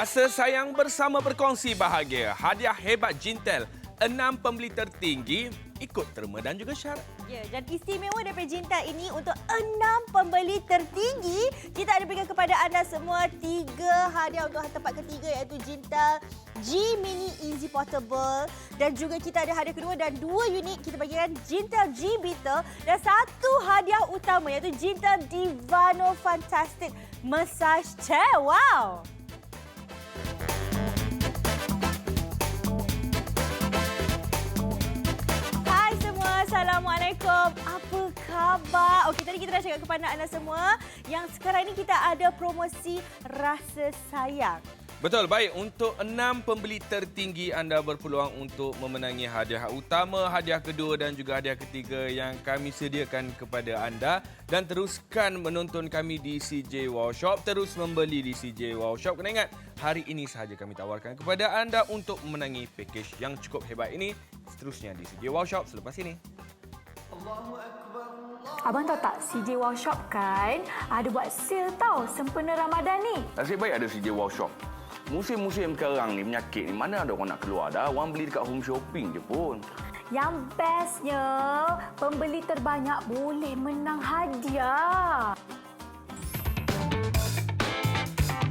Rasa sayang bersama berkongsi bahagia. Hadiah hebat Jintel. 6 pembeli tertinggi ikut terma dan juga syarat. Ya, dan istimewa daripada Jintel ini untuk 6 pembeli tertinggi, kita ada berikan kepada anda semua 3 hadiah untuk tempat ketiga iaitu Jintel G Mini Easy Portable, dan juga kita ada hadiah kedua dan 2 unit kita bagikan Jintel G Beetle, dan 1 hadiah utama iaitu Jintel Divano Fantastic Massage Chair. Wow! Assalamualaikum. Apa khabar? Okey, tadi kita dah cakap kepada anda semua yang sekarang ini kita ada promosi rasa sayang. Betul, baik. Untuk 6 pembeli tertinggi, anda berpeluang untuk memenangi hadiah utama, hadiah kedua dan juga hadiah ketiga yang kami sediakan kepada anda. Dan teruskan menonton kami di CJ Wow Shop, terus membeli di CJ Wow Shop. Kena ingat, hari ini sahaja kami tawarkan kepada anda untuk memenangi pakej yang cukup hebat ini. Seterusnya di CJ Wow Shop selepas ini. Abang tahu tak, CJ Wow Shop kan ada buat sale tau sempena Ramadan ni. Nasib baik ada CJ Wow Shop. Musim-musim sekarang ni penyakit ni mana ada orang nak keluar dah. Orang beli dekat home shopping je pun. Yang bestnya, pembeli terbanyak boleh menang hadiah.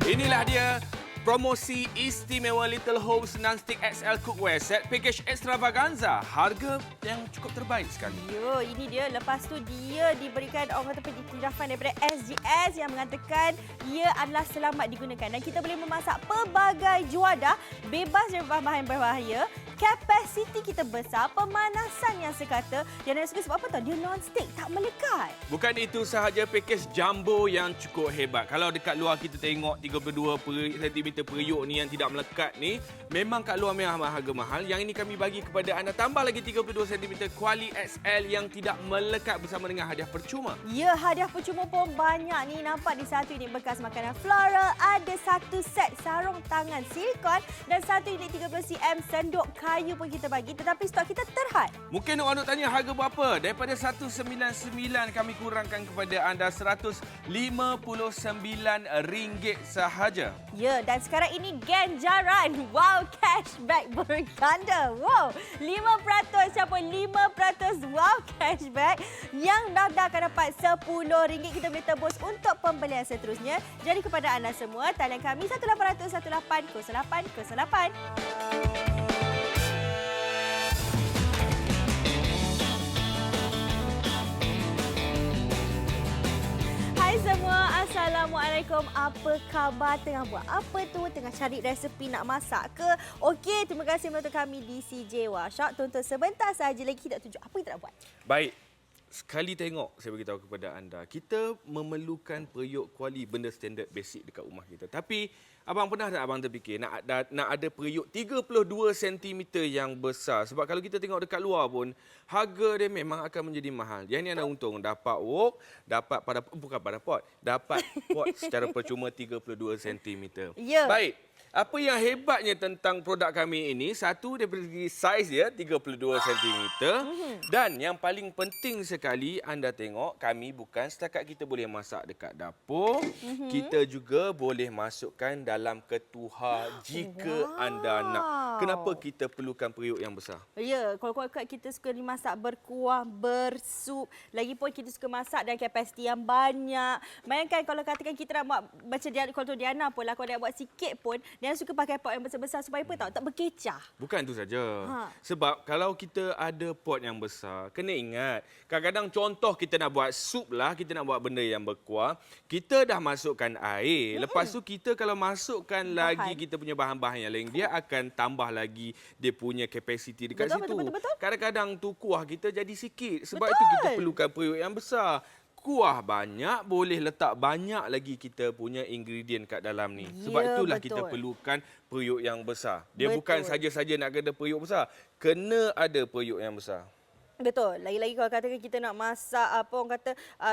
Inilah dia promosi istimewa Little Homes Non-Stick XL Cookware Set Package Extravaganza. Harga yang cukup terbaik sekali. Ya, ini dia. Lepas tu dia diberikan orang kata iktirafan daripada SGS yang mengatakan ia adalah selamat digunakan. Dan kita boleh memasak pelbagai juadah bebas dari bahan-bahan berbahaya. Kapasiti kita besar, pemanasan yang sekata. Dan yang suka sebab apa tahu? Dia non-stick, tak melekat. Bukan itu sahaja, pakej jumbo yang cukup hebat. Kalau dekat luar kita tengok 32 cm periuk ni yang tidak melekat ni, memang kat luar memang harga mahal. Yang ini kami bagi kepada anda tambah lagi 32 cm kuali XL yang tidak melekat bersama dengan hadiah percuma. Ya, hadiah percuma pun banyak ni. Nampak di satu unit bekas makanan floral, ada 1 set sarung tangan silikon dan 1 unit 30 cm sendok kayu pun kita bagi, tetapi stok kita terhad. Mungkin orang nak tanya harga berapa? Daripada 199 kami kurangkan kepada anda RM159 sahaja. Ya, dan sekarang ini ganjaran wow cashback berganda. Wow, 5% siapa 5% wow cashback yang dah akan dapat RM10 kita boleh tebus untuk pembelian seterusnya. Jadi kepada anda semua, talian kami 1800 180808. Hai semua, Assalamualaikum. Apa khabar? Tengah buat apa tu? Tengah cari resepi nak masak ke? Okey, terima kasih menonton kami di CJ Wow Shop. Tonton sebentar saja lagi, kita tunjuk apa yang kita nak buat. Baik. Sekali tengok, saya beritahu kepada anda, kita memerlukan periuk kuali benda standard basic dekat rumah kita. Tapi abang pernah tak abang terfikir nak ada periuk 32 cm yang besar? Sebab kalau kita tengok dekat luar pun, harga dia memang akan menjadi mahal. Yang ni anda untung dapat wok, dapat dapat pot secara percuma 32 cm. Ya. Baik. Apa yang hebatnya tentang produk kami ini, satu daripada segi saiz dia 32 cm dan yang paling penting sekali anda tengok, kami bukan setakat kita boleh masak dekat dapur, kita juga boleh masukkan dalam ketuhar jika anda nak. Kenapa kita perlukan periuk yang besar? Ya, kalau kita suka dimasak berkuah, bersup, lagipun kita suka masak dan kapasiti yang banyak. Bayangkan kalau katakan kita nak buat macam kalau Diana pun lah, kalau dia buat sikit pun dia suka pakai pot yang besar-besar supaya apa tahu? Tak berkecah. Bukan itu saja. Sebab kalau kita ada pot yang besar, kena ingat, kadang-kadang contoh kita nak buat sup lah, kita nak buat benda yang berkuah, kita dah masukkan air. Lepas tu kita kalau masukkan lagi kita punya bahan-bahan yang lain, dia akan tambah lagi dia punya kapasiti dekat situ. Betul. Kadang-kadang tu kuah kita jadi sikit. Sebab itu kita perlukan periuk yang besar. Kuah banyak, boleh letak banyak lagi kita punya ingredient kat dalam ni. Sebab itulah kita perlukan periuk yang besar. Dia bukan saja-saja nak ada periuk besar. Kena ada periuk yang besar. Betul. Lagi-lagi kalau katakan kita nak masak apa orang kata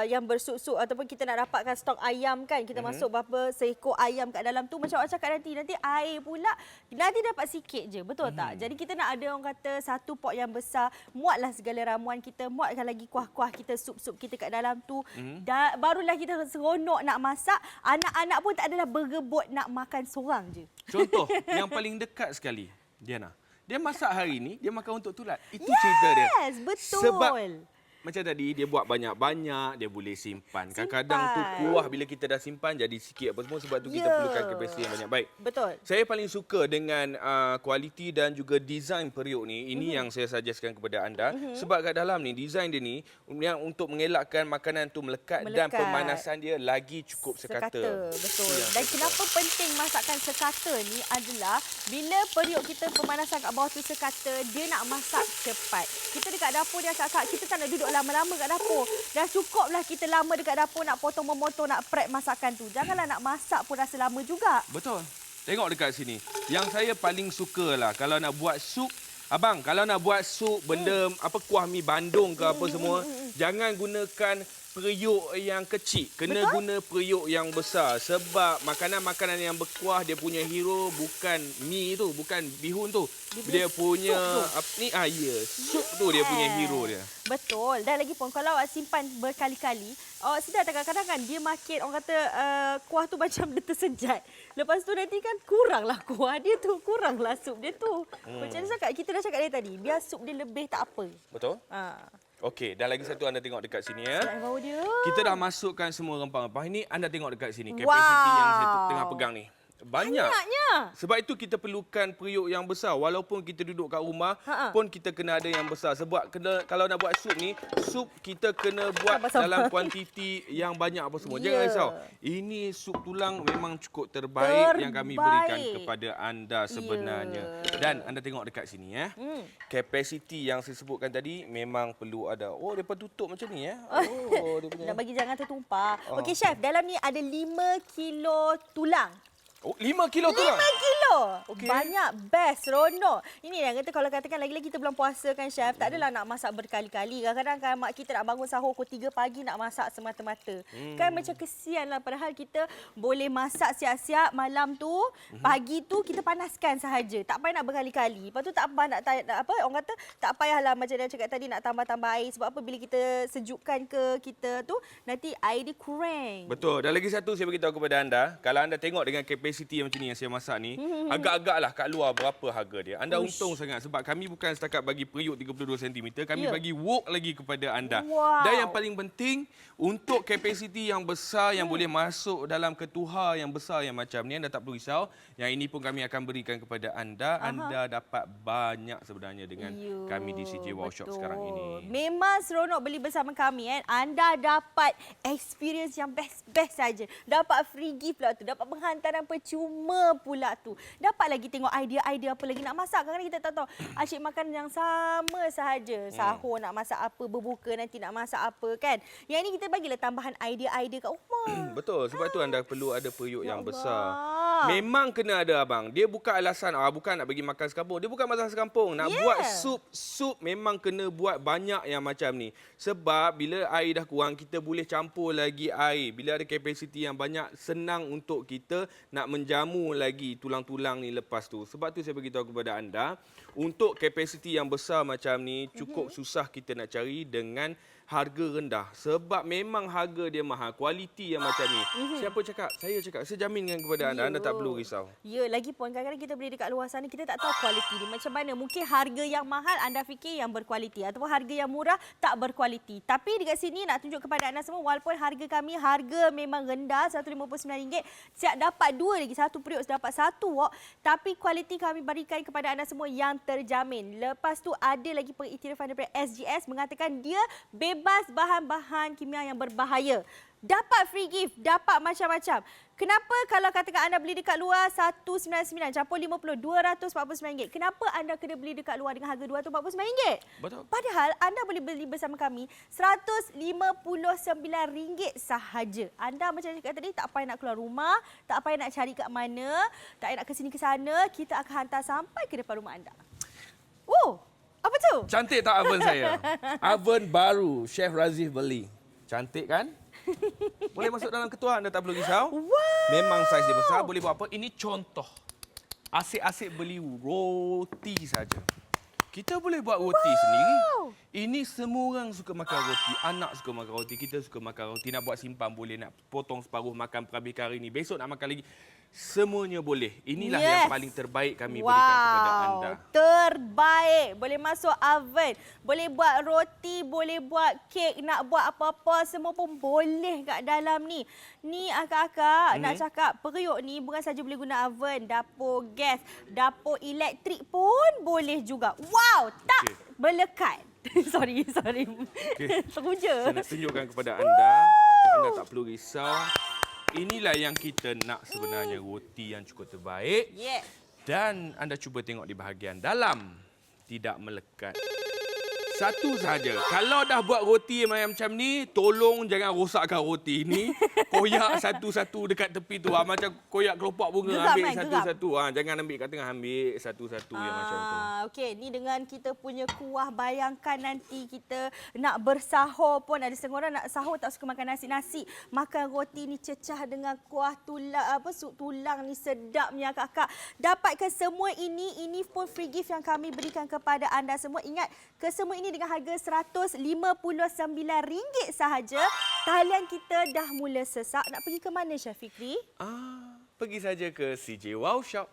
yang bersup-sup ataupun kita nak dapatkan stok ayam kan. Kita masuk berapa seekor ayam kat dalam tu macam awak cakap nanti air pula nanti dapat sikit je. Betul tak? Jadi kita nak ada orang kata satu pot yang besar, muatlah segala ramuan kita, muatkan lagi kuah-kuah kita, sup-sup kita kat dalam tu. Dan barulah kita seronok nak masak. Anak-anak pun tak adalah bergebut nak makan seorang je. Contoh yang paling dekat sekali, Diana. Dia masak hari ni, dia makan untuk tulat. Itu cerita dia. Yes, betul. Sebab macam tadi, dia buat banyak-banyak, dia boleh simpan. Kadang-kadang tu kuah bila kita dah simpan jadi sikit apa semua. Sebab tu kita perlukan kapasiti yang banyak. Baik. Betul. Saya paling suka dengan kualiti dan juga desain periuk ni. Ini yang saya suggestkan kepada anda. Sebab kat dalam ni, desain dia ni yang untuk mengelakkan makanan tu melekat dan pemanasan dia lagi cukup sekata. Betul. Dan kenapa penting masakan sekata ni adalah bila periuk kita pemanasan kat bawah tu sekata, dia nak masak cepat. Kita dekat dapur dia kakak, kita tak nak duduk lama-lama kat dapur. Dah cukuplah kita lama dekat dapur nak potong-memotong, nak prep masakan tu. Janganlah nak masak pun rasa lama juga. Betul. Tengok dekat sini. Yang saya paling suka lah kalau nak buat sup. Abang, kalau nak buat sup, benda apa kuah mi bandung ke apa semua, jangan gunakan periuk yang kecil. Kena guna periuk yang besar. Sebab makanan-makanan yang berkuah, dia punya hero bukan mi tu, bukan bihun tu. Dia punya sup tu dia punya hero dia. Betul. Dan lagi pun kalau awak simpan berkali-kali, awak sedar tak kadang-kadang kan dia makin orang kata kuah tu macam dia tersejat. Lepas tu nanti kan kuranglah kuah dia tu, kuranglah sup dia tu. Macam mana cakap, kita dah cakap dia tadi, biar sup dia lebih tak apa. Betul? Okey, dan lagi satu anda tengok dekat sini ya. Bau dia. Kita dah masukkan semua rempah-rempah ini. Anda tengok dekat sini, kapasiti yang saya tengah pegang ni. Banyaknya. Sebab itu kita perlukan periuk yang besar. Walaupun kita duduk kat rumah pun kita kena ada yang besar. Sebab kalau nak buat sup ni, sup kita kena buat dalam kuantiti yang banyak apa semua. Jangan risau. Ini sup tulang memang cukup terbaik yang kami berikan kepada anda sebenarnya. Dan anda tengok dekat sini ya. Kapasiti yang saya sebutkan tadi memang perlu ada. Oh, depa tutup macam ni ya. Oh, dia punya. Nak bagi jangan tertumpah. Okey chef, dalam ni ada 5 kilo tulang. Oh, 5 kilo tu lah. 5 kilo. Okey. Banyak, best, seronok. Ini yang kata kalau katakan lagi-lagi kita bulan puasa kan chef, tak adalah nak masak berkali-kali. Kadang-kadang kan mak kita nak bangun sahur pukul 3 pagi nak masak semata-mata. Kan macam kesian lah, padahal kita boleh masak siap-siap malam tu, pagi tu kita panaskan sahaja. Tak payah nak berkali-kali. Lepas tu tak apa orang kata tak payahlah macam dia cakap tadi nak tambah-tambah air. Sebab apa bila kita sejukkan ke kita tu nanti air dia kurang. Betul. Dan lagi satu saya beritahu kepada anda, kalau anda tengok dengan kapasiti macam ni yang saya masak ni, agak-agaklah kat luar berapa harga dia. Anda untung sangat sebab kami bukan setakat bagi periuk 32 cm, kami bagi wok lagi kepada anda. Dan yang paling penting, untuk kapasiti yang besar yang boleh masuk dalam ketuhar yang besar yang macam ni, anda tak perlu risau. Yang ini pun kami akan berikan kepada anda. Anda dapat banyak sebenarnya dengan kami di CJ Wow Shop sekarang ini. Memang seronok beli bersama kami kan. Anda dapat experience yang best-best saja. Dapat free gift lah tu, dapat penghantaran percuma pula tu. Dapat lagi tengok idea-idea apa lagi nak masak. Kadang-kadang kita tak tahu. Asyik makan yang sama sahaja. Sahur nak masak apa, berbuka nanti nak masak apa kan. Yang ini kita bagilah tambahan idea-idea kat rumah. Betul. Sebab tu anda perlu ada periuk yang besar. Memang kena ada abang. Dia bukan alasan bukan nak bagi makan sekampung. Dia bukan masalah sekampung. Nak buat sup memang kena buat banyak yang macam ni. Sebab bila air dah kurang, kita boleh campur lagi air. Bila ada kapasiti yang banyak, senang untuk kita nak menjamu lagi tulang-tulang ni lepas tu. Sebab tu saya beritahu kepada anda, untuk kapasiti yang besar macam ni, cukup susah kita nak cari dengan harga rendah. Sebab memang harga dia mahal. Kualiti yang macam ni. Siapa cakap? Saya cakap. Saya jaminkan kepada anda. Anda tak perlu risau. Ya, lagi pun kadang-kadang kita beli dekat luar sana, kita tak tahu kualiti dia macam mana. Mungkin harga yang mahal anda fikir yang berkualiti. Ataupun harga yang murah tak berkualiti. Tapi dekat sini nak tunjuk kepada anda semua, walaupun harga kami, harga memang rendah, RM159. Siap dapat 2 lagi. Satu periuk dapat 1 wok. Tapi kualiti kami berikan kepada anda semua yang terjamin. Lepas tu ada lagi pengiktirafan daripada SGS mengatakan dia bebas bahan-bahan kimia yang berbahaya. Dapat free gift, dapat macam-macam. Kenapa kalau katakan anda beli dekat luar 199 campur 50 RM249. Kenapa anda kena beli dekat luar dengan harga RM249? Betul. Padahal anda boleh beli bersama kami RM159 sahaja. Anda macam cakap tadi tak payah nak keluar rumah, tak payah nak cari kat mana, tak payah nak ke sini ke sana, kita akan hantar sampai ke depan rumah anda. Oh, Apa tu? Cantik tak oven saya? Oven baru Chef Razif beli. Cantik kan? Boleh masuk dalam ketua, anda tak perlu risau. Wow. Memang saiz dia besar, boleh buat apa? Ini contoh. Asyik-asyik beli roti saja. Kita boleh buat roti sendiri. Ini semua orang suka makan roti. Anak suka makan roti, kita suka makan roti. Nak buat simpan boleh, nak potong separuh makan perhabis hari ini. Besok nak makan lagi. Semuanya boleh. Inilah yang paling terbaik kami berikan kepada anda. Terbaik. Boleh masuk oven. Boleh buat roti, boleh buat kek, nak buat apa-apa semua pun boleh kat dalam ni. Ni akak-akak nak cakap periuk ni bukan saja boleh guna oven, dapur gas, dapur elektrik pun boleh juga. Wow, tak berlekat. sorry. Teruja. Saya nak tunjukkan kepada anda. Anda tak perlu risau. Inilah yang kita nak sebenarnya, roti yang cukup terbaik. Yeah. Dan anda cuba tengok di bahagian dalam. Tidak melekat. Satu saja. Kalau dah buat roti macam ni, tolong jangan rosakkan roti ni. Koyak satu-satu dekat tepi tu. Macam koyak kelopak bunga. Geram, ambil satu-satu. Jangan ambil kat tengah. Ambil satu-satu yang macam tu. Okey, ni dengan kita punya kuah, bayangkan nanti kita nak bersahur pun. Ada setengah orang nak sahur tak suka makan nasi-nasi. Makan roti ni cecah dengan kuah tulang, sup tulang ni sedapnya kakak. Dapatkan semua ini pun free gift yang kami berikan kepada anda semua. Ingat, kesemua ini dengan harga RM159 sahaja. Talian kita dah mula sesak. Nak pergi ke mana, Chef Fikri? Pergi saja ke CJ Wow Shop.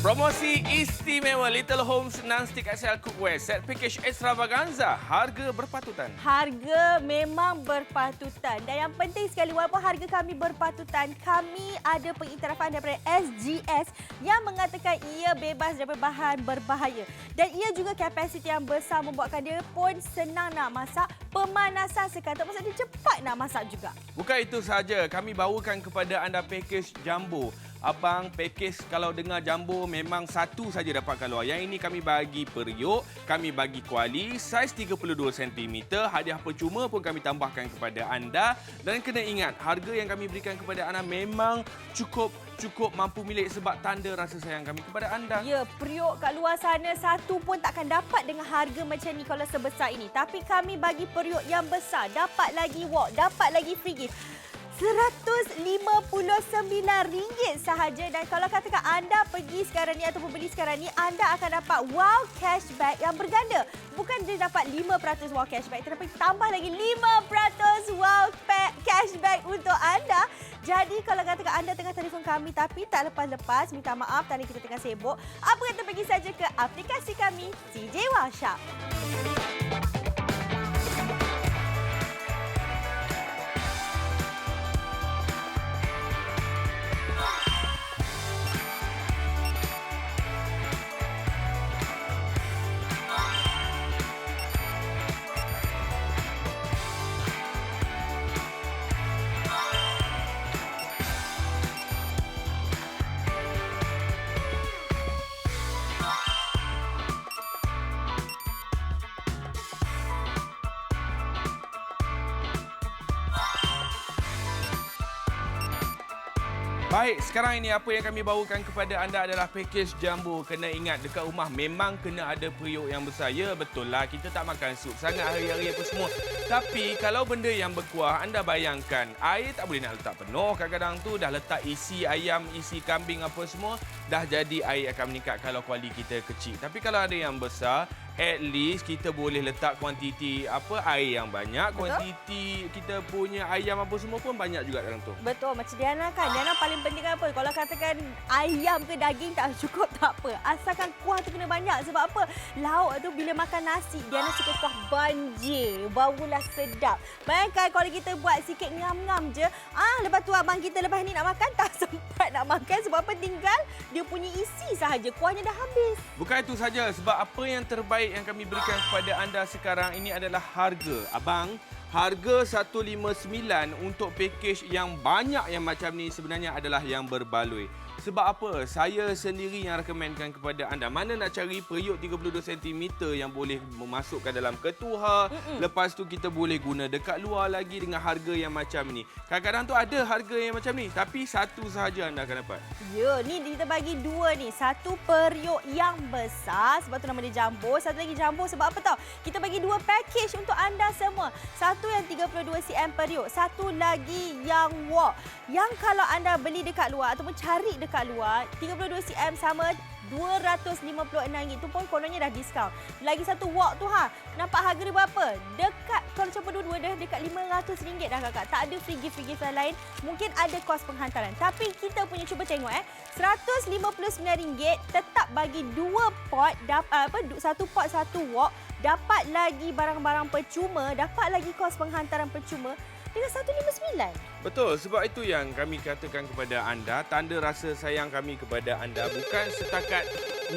Promosi istimewa Little Homes Non-Stick XL Cookware Set Package Extravaganza. Harga berpatutan. Harga memang berpatutan. Dan yang penting sekali, walaupun harga kami berpatutan, kami ada pengiktirafan daripada SGS yang mengatakan ia bebas daripada bahan berbahaya. Dan ia juga kapasiti yang besar membuatkan dia pun senang nak masak. Pemanasan sekata, maksud dia cepat nak masak juga. Bukan itu sahaja, kami bawakan kepada anda package jumbo. Abang, package kalau dengar jumbo memang satu saja dapat keluar. Yang ini kami bagi periuk, kami bagi kuali, saiz 32 cm. Hadiah percuma pun kami tambahkan kepada anda. Dan kena ingat, harga yang kami berikan kepada anda memang cukup mampu milik sebab tanda rasa sayang kami kepada anda. Ya, periuk kat luar sana satu pun takkan dapat dengan harga macam ni kalau sebesar ini. Tapi kami bagi periuk yang besar, dapat lagi wok, dapat lagi free gift. RM159 sahaja. Dan kalau katakan anda pergi sekarang ni ataupun beli sekarang ni, anda akan dapat wow cashback yang berganda. Bukan dia dapat 5% wow cashback, tetapi tambah lagi 5% wow cashback untuk anda. Jadi kalau katakan anda tengah telefon kami tapi tak lepas-lepas, minta maaf tadi kita tengah sibuk, apa kata pergi saja ke aplikasi kami CJ Wow Shop. Baik, sekarang ini apa yang kami bawakan kepada anda adalah package jumbo. Kena ingat, dekat rumah memang kena ada periuk yang besar. Ya, betul lah. Kita tak makan sup sangat hari-hari apa semua. Tapi kalau benda yang berkuah, anda bayangkan, air tak boleh nak letak penuh. Kadang-kadang tu dah letak isi ayam, isi kambing apa semua, dah jadi air akan meningkat kalau kuali kita kecil. Tapi kalau ada yang besar, at least kita boleh letak kuantiti air yang banyak. Betul? Kuantiti kita punya ayam apa semua pun banyak juga dalam tu. Betul, macam Diana kan. Diana paling penting apa? Kalau katakan ayam ke daging tak cukup, tak apa. Asalkan kuah tu kena banyak. Sebab apa? Lauk tu bila makan nasi, Diana suka kuah banjir. Baulah sedap. Bayangkan kalau kita buat sikit ngam-ngam je. Lepas tu abang kita lepas ni nak makan, tak sempat nak makan. Sebab apa? Tinggal dia punya isi sahaja. Kuahnya dah habis. Bukan itu saja. Sebab apa yang terbaik yang kami berikan kepada anda sekarang ini adalah harga. Abang, harga 159 untuk package yang banyak yang macam ni sebenarnya adalah yang berbaloi. Sebab apa? Saya sendiri yang rekomenkan kepada anda. Mana nak cari periuk 32 cm yang boleh memasukkan dalam ketuha. Lepas tu kita boleh guna dekat luar lagi dengan harga yang macam ni. Kadang-kadang tu ada harga yang macam ni. Tapi satu sahaja anda akan dapat. Ya, ni kita bagi dua ni. Satu periuk yang besar, sebab tu nama dia jumbo. Satu lagi jumbo sebab apa tahu? Kita bagi dua package untuk anda semua. Satu yang 32 cm periuk. Satu lagi yang wok. Yang kalau anda beli dekat luar ataupun cari dekat luar, 32 cm sama RM256 tu pun kononnya dah diskaun. Lagi satu wok tu nampak harga dia berapa? Dekat kalau campur dua-dua dah dekat RM500 dah kakak. Tak ada free gift lain. Mungkin ada kos penghantaran. Tapi kita punya cuba tengok RM159 tetap bagi dua pot, satu pot satu wok, dapat lagi barang-barang percuma, dapat lagi kos penghantaran percuma dengan RM159. Betul, sebab itu yang kami katakan kepada anda, tanda rasa sayang kami kepada anda bukan setakat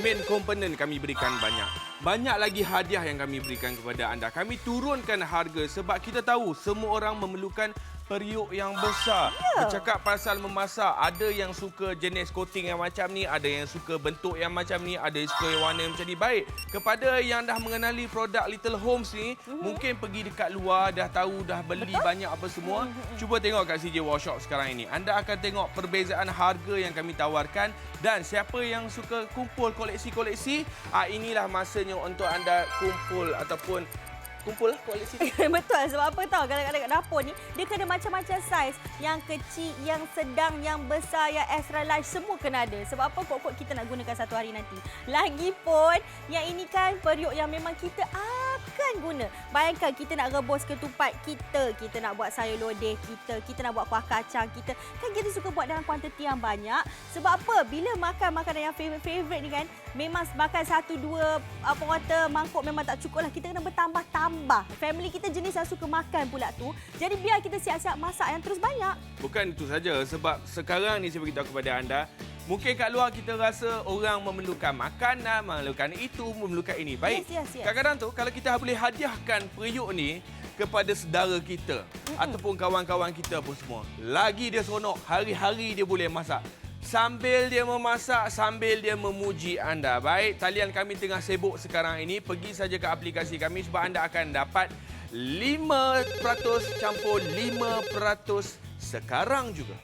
main component kami berikan banyak. Banyak lagi hadiah yang kami berikan kepada anda. Kami turunkan harga sebab kita tahu semua orang memerlukan periuk yang besar. Bercakap pasal memasak, ada yang suka jenis coating yang macam ni, ada yang suka bentuk yang macam ni, ada yang suka yang warna yang macam ni. Baik, kepada yang dah mengenali produk Little Homes ni, mungkin pergi dekat luar, dah tahu, dah beli banyak apa semua. Cuba tengok kat CJ Workshop sekarang ini. Anda akan tengok perbezaan harga yang kami tawarkan dan siapa yang suka kumpul koleksi-koleksi, inilah masanya untuk anda kumpul ataupun kumpul koleksi. Betul, sebab apa tahu kadang-kadang kat dapur ni dia kena macam-macam saiz, yang kecil, yang sedang, yang besar, yang extra large, semua kena ada. Sebab apa kot kita nak gunakan satu hari nanti. Lagipun yang ini kan periuk yang memang kita akan guna. Bayangkan kita nak rebus ketupat kita nak buat sayur lodeh kita nak buat kuah kacang kita suka buat dalam kuantiti yang banyak. Sebab apa? Bila makan makanan yang favorite ni kan, memang makan satu dua mangkuk memang tak cukup lah. Kita kena bertambah-tambah. Family kita jenis yang suka makan pula tu. Jadi biar kita siap-siap masak yang terus banyak. Bukan itu saja, sebab sekarang ni saya beritahu kepada anda, mungkin kat luar kita rasa orang memerlukan makanan, memerlukan itu, memerlukan ini. Baik, Yes. kadang-kadang tu kalau kita boleh hadiahkan periuk ni kepada saudara kita ataupun kawan-kawan kita pun semua, lagi dia seronok, hari-hari dia boleh masak. Sambil dia memasak, sambil dia memuji anda. Baik, talian kami tengah sibuk sekarang ini. Pergi saja ke aplikasi kami sebab anda akan dapat 5% campur 5% sekarang juga.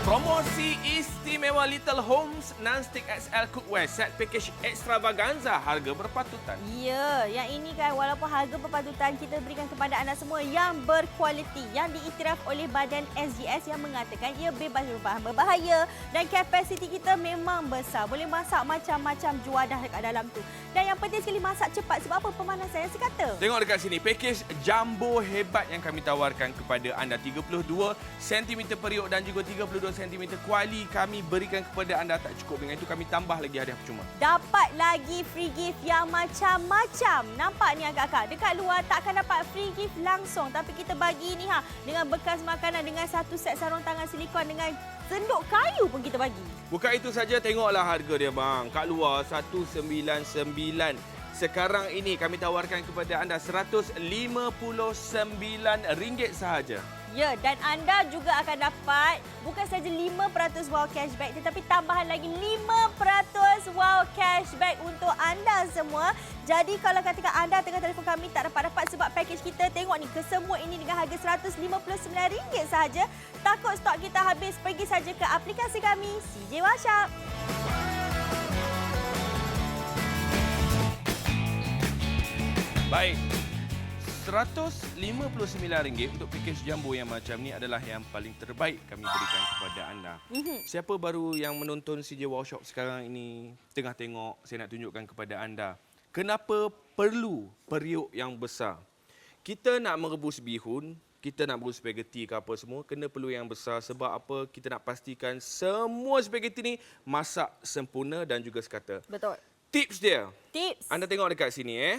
Promosi istimewa Little Homes Non-Stick XL Cookware Set Package Extravaganza, harga berpatutan. Ya, yang ini kan walaupun harga berpatutan, kita berikan kepada anda semua yang berkualiti, yang diiktiraf oleh Badan SGS yang mengatakan ia bebas bahan berbahaya dan kapasiti kita memang besar. Boleh masak macam-macam juadah dekat dalam tu. Dan yang penting sekali masak cepat sebab apa? Pemanasan yang sekata. Tengok dekat sini, package jumbo hebat yang kami tawarkan kepada anda. 32 cm periuk dan juga 32 cm kuali kami berikan kepada anda. Tak cukup dengan itu, kami tambah lagi hadiah percuma. Dapat lagi free gift yang macam-macam. Nampak ni akak-akak, dekat luar takkan dapat free gift langsung. Tapi kita bagi ni dengan bekas makanan, dengan satu set sarung tangan silikon, dengan senduk kayu pun kita bagi. Bukan itu saja, tengoklah harga dia bang. Kat luar 199. Sekarang ini kami tawarkan kepada anda RM159 sahaja. Ya, dan anda juga akan dapat bukan saja 5% wow cashback, tetapi tambahan lagi 5% wow cashback untuk anda semua. Jadi kalau katakan anda tengah telefon kami tak dapat sebab package kita, tengok ni, kesemua ini dengan harga RM159 sahaja. Takut stok kita habis, pergi saja ke aplikasi kami CJ Workshop. Baik. RM159 untuk package jumbo yang macam ni adalah yang paling terbaik kami berikan kepada anda. Siapa baru yang menonton CJ Workshop sekarang ini, tengah tengok, saya nak tunjukkan kepada anda kenapa perlu periuk yang besar. Kita nak merebus bihun, kita nak merebus spaghetti ke apa semua, kena perlu yang besar. Sebab apa? Kita nak pastikan semua spaghetti ni masak sempurna dan juga sekata. Betul. Tips dia. Tips. Anda tengok dekat sini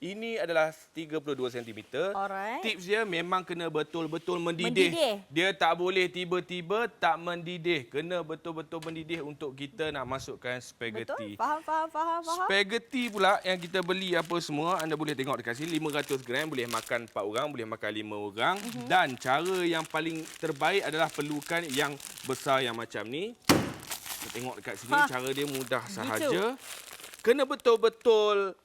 Ini adalah 32 cm. Alright. Tips dia memang kena betul-betul mendidih. Dia tak boleh tiba-tiba tak mendidih. Kena betul-betul mendidih untuk kita nak masukkan spaghetti. Betul? Faham. Spaghetti pula yang kita beli apa semua, anda boleh tengok dekat sini 500 gram, boleh makan 4 orang, boleh makan 5 orang. Dan cara yang paling terbaik adalah perlukan yang besar yang macam ni. Kita tengok dekat sini, cara dia mudah sahaja. Kena betul-betul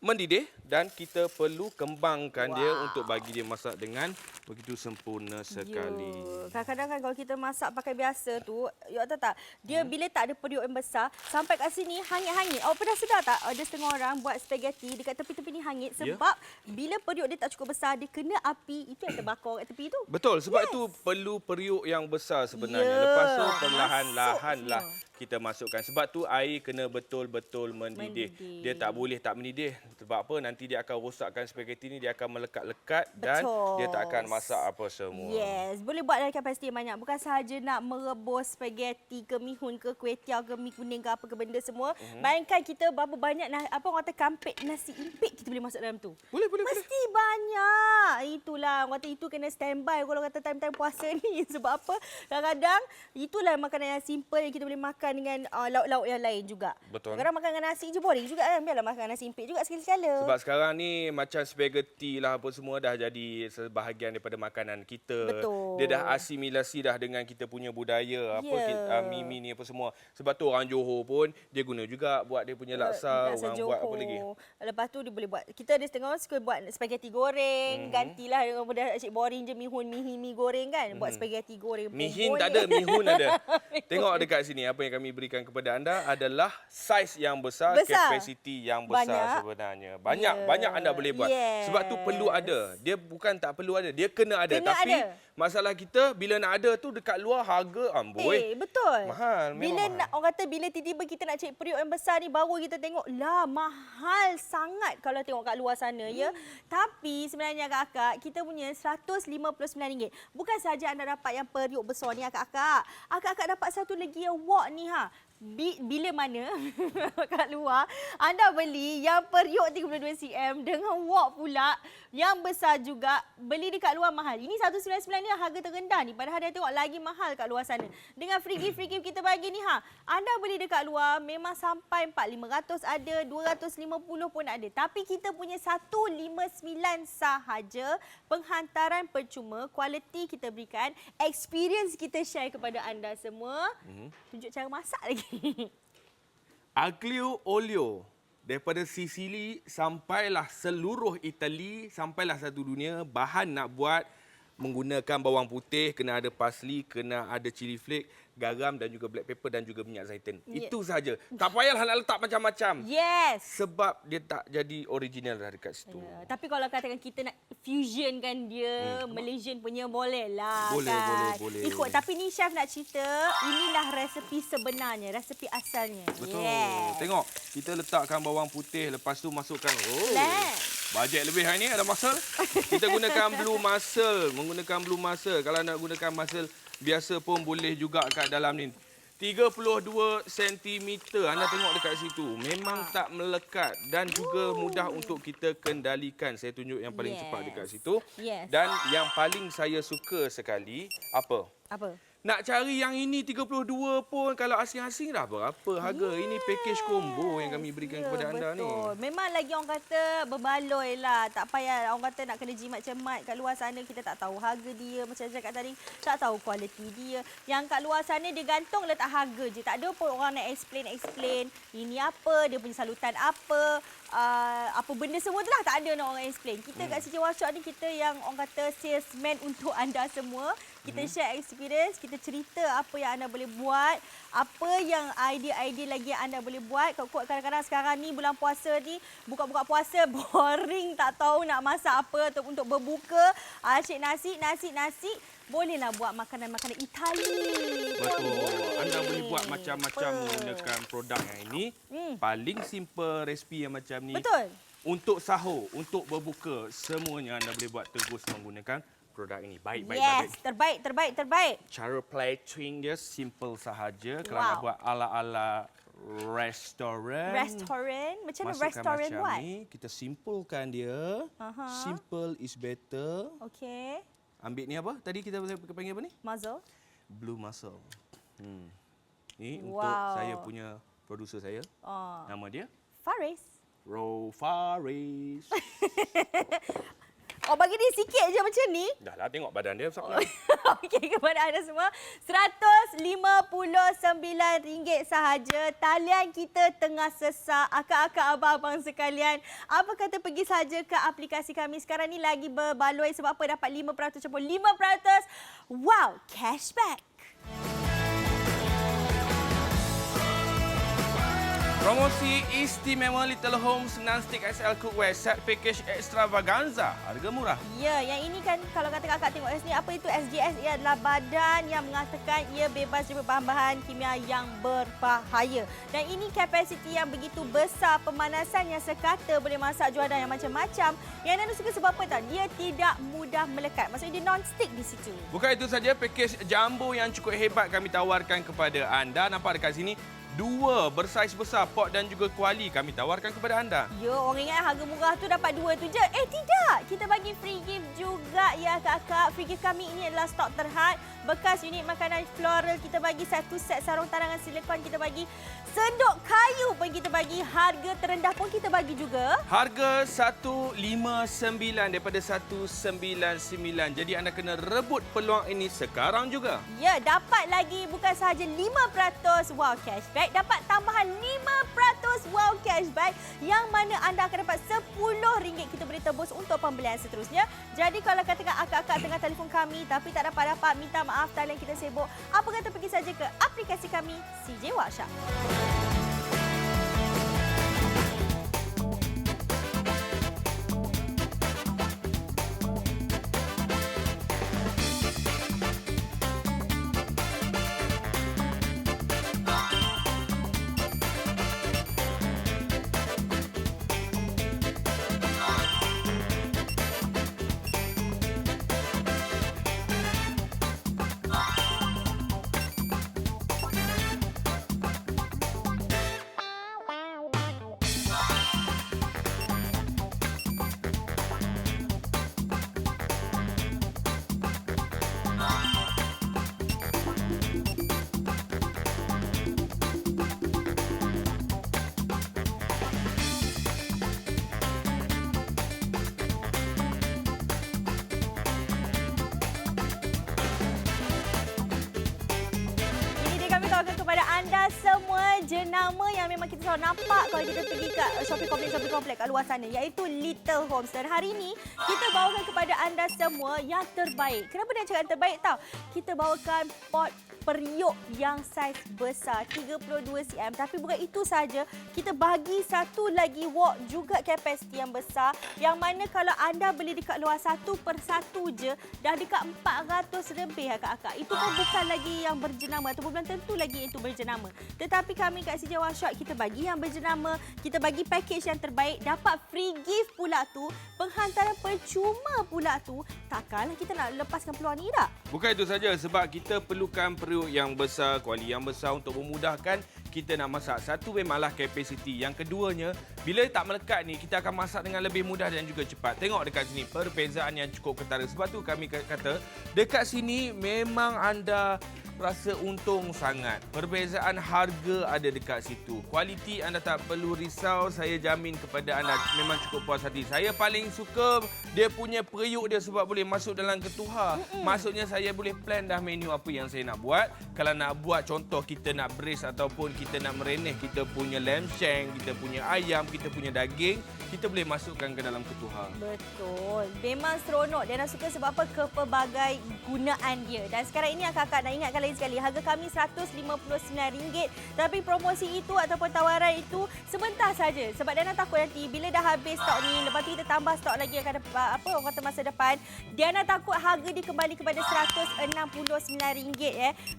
mendidih dan kita perlu kembangkan dia untuk bagi dia masak dengan begitu sempurna sekali. Kadang-kadang kan kalau kita masak pakai biasa tu, awak tahu tak, dia bila tak ada periuk yang besar, sampai kat sini hangit-hangit. Awak pernah sedar tak ada setengah orang buat spaghetti dekat tepi-tepi ni hangit sebab bila periuk dia tak cukup besar, dia kena api, itu yang terbakar kat tepi tu. Betul, sebab itu perlu periuk yang besar sebenarnya. Lepas tu perlahan-lahanlah kita masukkan. Sebab tu air kena betul-betul mendidih. Dia tak boleh tak mendidih. Sebab apa? Nanti dia akan rosakkan spaghetti ni, dia akan melekat-lekat dan dia tak akan masak apa semua. Yes, boleh buat dalam kapasiti yang banyak. Bukan sahaja nak merebus spaghetti ke mihun ke kuih tiaw ke mi kuning ke apa ke benda semua. Bayangkan kita berapa banyak apa orang kata kampit nasi impit kita boleh masuk dalam tu. Boleh. Mesti banyak. Itulah orang kata itu kena standby kalau kata time-time puasa ni. Sebab apa? Kadang-kadang itulah makanan yang simple yang kita boleh makan dengan lauk-lauk yang lain juga. Betul. Kadang makan dengan nasi je boring juga kan. Biarlah makan nasi impit juga sekali-sekala. Sebab sekarang ni macam spaghetti lah apa semua dah jadi sebahagian daripada makanan kita. Betul. Dia dah asimilasi dah dengan kita punya budaya mie ni apa semua. Sebab tu orang Johor pun dia guna juga buat dia punya laksa, orang Johor. buat apa lagi. Lepas tu dia boleh buat. Kita ada setengah orang suka buat spaghetti goreng, gantilah dengan benda cik boring je mihun mi goreng kan. Buat spaghetti goreng. Mihin tak ada, mihun ada. Tengok dekat sini apa yang kami berikan kepada anda adalah saiz yang besar. Kapasiti yang besar sebenarnya. Banyak anda boleh buat. Sebab tu perlu ada. Dia bukan tak perlu ada, dia kena ada. Tapi masalah kita bila nak ada tu dekat luar harga amboi. Betul. Mahal, Bila mahal. nak orang kata bila tiba-tiba kita nak cari periuk yang besar ni baru kita tengok lah mahal sangat kalau tengok kat luar sana ya. Tapi sebenarnya kakak kita punya RM159. Bukan saja anda dapat yang periuk besar ni kakak. Kakak dapat satu lagi yang wok ni bila mana kat luar anda beli yang periuk 32 cm dengan wok pula yang besar juga, beli dekat luar mahal. Ini 199 ni harga terendah ni, padahal dia tengok lagi mahal kat luar sana. Dengan free gift kita bagi ni anda beli dekat luar memang sampai 400-500 ada, 250 pun ada. Tapi kita punya 159 sahaja, penghantaran percuma, kualiti kita berikan, experience kita share kepada anda semua. Tunjuk cara masak lagi. Aglio olio daripada Sicily sampailah seluruh Itali, sampailah satu dunia. Bahan nak buat menggunakan bawang putih, kena ada parsley, kena ada chili flake, garam dan juga black pepper dan juga minyak zaitun. Itu sahaja. Tak payahlah nak letak macam-macam. Yes. Sebab dia tak jadi original dah dekat situ. Tapi kalau katakan kita nak fusionkan dia, Malaysian punya boleh lah. Boleh. Ikut. Tapi ni chef nak cerita, inilah resepi sebenarnya, resepi asalnya. Betul. Yes. Tengok, kita letakkan bawang putih, lepas tu masukkan. Bajet lebih hari ni ada mussel. Kita gunakan blue mussel. Menggunakan blue mussel. Kalau nak gunakan mussel biasa pun boleh juga kat dalam ni. 32 cm. Anda tengok dekat situ. Memang tak melekat dan juga mudah untuk kita kendalikan. Saya tunjuk yang paling cepat dekat situ. Dan yang paling saya suka sekali, apa? Nak cari yang ini 32 pun kalau asing-asing dah berapa harga. Ini package combo yang kami berikan kepada anda ni. Memang lagi orang kata berbaloi lah. Tak payah orang kata nak kena jimat cermat kat luar sana. Kita tak tahu harga dia. Macam saya cakap tadi, tak tahu kualiti dia. Yang kat luar sana dia gantung letak harga je. Tak ada pun orang nak explain. Ini apa, dia punya salutan apa benda semua tu lah. Tak ada nak orang explain. Kita kat CJ Workshop ni kita yang orang kata salesman untuk anda semua. Kita share experience, kita cerita apa yang anda boleh buat, apa yang idea-idea lagi yang anda boleh buat. Kadang-kadang sekarang ni bulan puasa ni, buka-buka puasa boring, tak tahu nak masak apa untuk berbuka. Asyik nasi. Bolehlah buat makanan-makanan Itali. Betul. Anda boleh buat macam-macam menggunakan produk yang ini. Paling simple resipi yang macam ni. Betul. Untuk sahur, untuk berbuka, semuanya anda boleh buat terus menggunakan produk ini. Baik. Terbaik. Cara plating dia simple sahaja. Kalau nak buat ala-ala restoran. Restoran? Macam mana Masukkan restoran macam buat? ni, kita simpulkan dia. Simple is better. Okey. Ambil ni apa? Tadi kita panggil apa ni? Muzzle. Blue mussel. Ni Wow. untuk saya punya producer saya. Nama dia Faris. Faris. Oh, bagi dia sikit je macam ni. Dah lah tengok badan dia. Okey, kepada anda semua, RM159 sahaja. Talian kita tengah sesak. Akak-akak, abang-abang sekalian, apa kata pergi saja ke aplikasi kami. Sekarang ni lagi berbaloi sebab apa? Dapat 5% campur 5%. Wow, cashback. Promosi istimewa Little Homes Non-Stick XL Cookware Set Package Extravaganza. Harga murah. Ya, yang ini kan kalau kata kakak tengok sini, apa itu SGS? Ia adalah badan yang mengatakan ia bebas daripada bahan-bahan kimia yang berbahaya. Dan ini kapasiti yang begitu besar, pemanasan yang sekata boleh masak juadah yang macam-macam. Yang anda suka sebab apa tahu? Dia tidak mudah melekat. Maksudnya dia non-stick di situ. Bukan itu saja, package jumbo yang cukup hebat kami tawarkan kepada anda. Nampak dekat sini? 2 bersaiz besar, pot dan juga kuali kami tawarkan kepada anda. Ya, orang ingat harga murah tu dapat 2 tu je. Tidak. Kita bagi free gift juga ya kakak. Free gift kami ini adalah stok terhad. Bekas unit makanan floral kita bagi 1 set sarung tarangan silikon kita bagi. Sendok kayu pun kita bagi. Harga terendah pun kita bagi juga. Harga 159 daripada 199. Jadi anda kena rebut peluang ini sekarang juga. Ya, dapat lagi bukan sahaja 5% wow cashback, dapat tambahan 5% wow cashback yang mana anda akan dapat RM10 kita boleh tebus untuk pembelian seterusnya. Jadi kalau katakan akak-akak tengah telefon kami tapi tak dapat, minta maaf talian kita sibuk, apa kata pergi saja ke aplikasi kami CJ Workshop. Kepada anda semua, jenama yang memang kita selalu nampak kalau kita pergi kat shopping kompleks kat luar sana, iaitu Little Homes. Dan hari ini kita bawakan kepada anda semua yang terbaik. Kenapa dia cakap yang terbaik tahu? Kita bawakan pot periuk yang saiz besar 32 cm. Tapi bukan itu saja, kita bagi satu lagi wok juga kapasiti yang besar, yang mana kalau anda beli dekat luar 1 per 1 je dah dekat 400 lebih akak-akak. Itu pun bukan lagi yang berjenama ataupun belum tentu lagi itu berjenama. Tetapi kami kat CJ Workshop kita bagi yang berjenama, kita bagi package yang terbaik, dapat free gift pula tu, penghantaran percuma pula tu. Takkanlah kita nak lepaskan peluang ni tak? Bukan itu saja, sebab kita perlukan periuk yang besar, kuali yang besar untuk memudahkan kita nak masak. Satu memanglah kapasiti. Yang keduanya, bila tak melekat ni, kita akan masak dengan lebih mudah dan juga cepat. Tengok dekat sini, perbezaan yang cukup ketara. Sebab tu kami kata, dekat sini memang anda rasa untung sangat. Perbezaan harga ada dekat situ. Kualiti anda tak perlu risau. Saya jamin kepada anda memang cukup puas hati. Saya paling suka dia punya periuk dia sebab boleh masuk dalam ketuhar. Maksudnya saya boleh plan dah menu apa yang saya nak buat. Kalau nak buat contoh kita nak braise ataupun kita nak mereneh kita punya lamb shank, kita punya ayam, kita punya daging, kita boleh masukkan ke dalam ketuhar. Betul. Memang seronok. Dan suka sebab apa? Kepelbagai gunaan dia. Dan sekarang ini akak-akak nak ingatkan lagi sekali, harga kami RM159. Tapi promosi itu ataupun tawaran itu sebentar saja. Sebab Diana takut nanti bila dah habis stok ni, lepas tu kita tambah stok lagi akan apa orang kata masa depan. Diana takut harga dia kembali kepada RM169.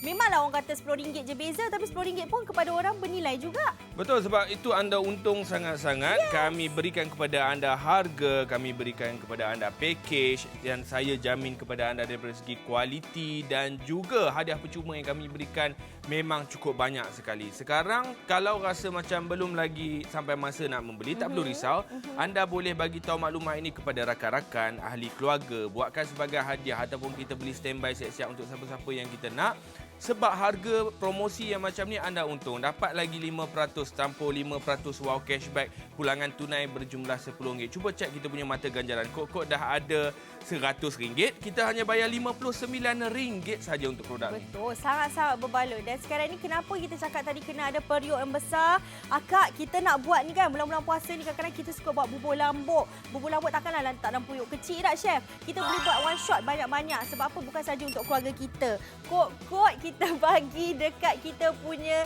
Memanglah orang kata RM10 je beza, tapi RM10 pun kepada orang bernilai juga. Betul, sebab itu anda untung sangat-sangat. Yes. Kami berikan kepada anda harga, kami berikan kepada anda package dan saya jamin kepada anda daripada segi kualiti dan juga hadiah percuma yang kami berikan memang cukup banyak sekali. Sekarang kalau rasa macam belum lagi sampai masa nak membeli, tak perlu risau. Anda boleh bagi tahu maklumat ini kepada rakan-rakan, ahli keluarga, buatkan sebagai hadiah ataupun kita beli standby siap-siap untuk siapa-siapa yang kita nak. Sebab harga promosi yang macam ni anda untung. Dapat lagi 5% campur 5% wow cashback pulangan tunai berjumlah RM10. Cuba cek kita punya mata ganjaran. Kod-kod dah ada RM100. Kita hanya bayar RM59 saja untuk produk ni. Betul, sangat-sangat berbaloi. Dan sekarang ni kenapa kita cakap tadi kena ada periuk yang besar? Akak, kita nak buat ni kan, bulan-bulan puasa ni kadang-kadang kita suka buat bubur lambuk. Bubur lambuk takkanlah letak dalam periuk kecil tak, Chef? Kita boleh buat one shot banyak-banyak. Sebab apa? Bukan saja untuk keluarga kita. Kod-kod kita bagi dekat kita punya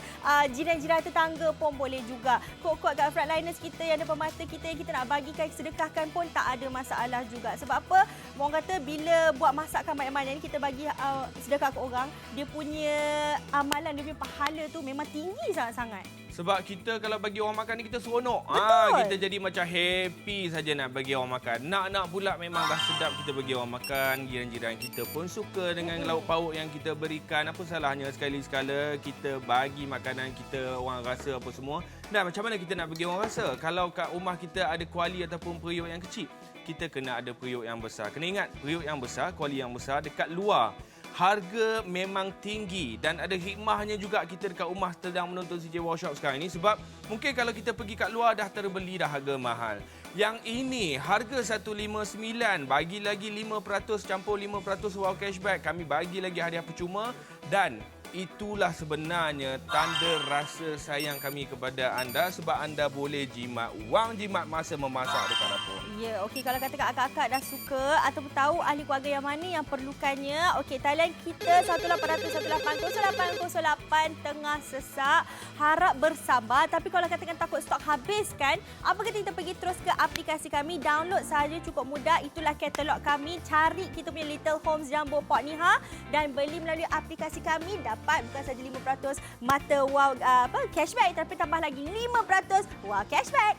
jiran-jiran tetangga pun boleh juga. Kod-kod kat frontliners kita yang depan mata kita yang kita nak bagikan, sedekahkan pun tak ada masalah juga. Sebab apa? Orang kata bila buat masakan banyak-banyak ni kita bagi sedekah ke orang, dia punya amalan, dia punya pahala tu memang tinggi sangat-sangat. Sebab kita kalau bagi orang makan ni kita seronok. Kita jadi macam happy saja nak bagi orang makan. Nak pula memang dah sedap kita bagi orang makan. Jiran-jiran kita pun suka dengan lauk pauk yang kita berikan. Apa salahnya sekali-sekala kita bagi makanan kita, orang rasa apa semua. Dan macam mana kita nak bagi orang rasa? Kalau kat rumah kita ada kuali ataupun periuk yang kecil, kita kena ada periuk yang besar. Kena ingat, periuk yang besar, kuali yang besar dekat luar. Harga memang tinggi dan ada hikmahnya juga kita dekat rumah sedang menonton CJ Wow Shop sekarang ini sebab mungkin kalau kita pergi kat luar dah terbeli dah harga mahal. Yang ini harga 159 bagi lagi 5% campur 5% wow cashback. Kami bagi lagi hadiah percuma dan itulah sebenarnya tanda rasa sayang kami kepada anda sebab anda boleh jimat wang jimat masa memasak dekat dapur. Ya, okey, kalau katakan akak-akak dah suka ataupun tahu ahli keluarga yang mana yang perlukannya, okey, talian kita 1800 1808 tengah sesak. Harap bersabar, tapi kalau katakan takut stok habis kan, apa kata kita pergi terus ke aplikasi kami, download saja, cukup mudah. Itulah katalog kami, cari kita punya Little Homes Jumbo Pot ni dan beli melalui aplikasi kami, dapat bukan saja 5% mata wow cashback, tapi tambah lagi 5% wow cashback.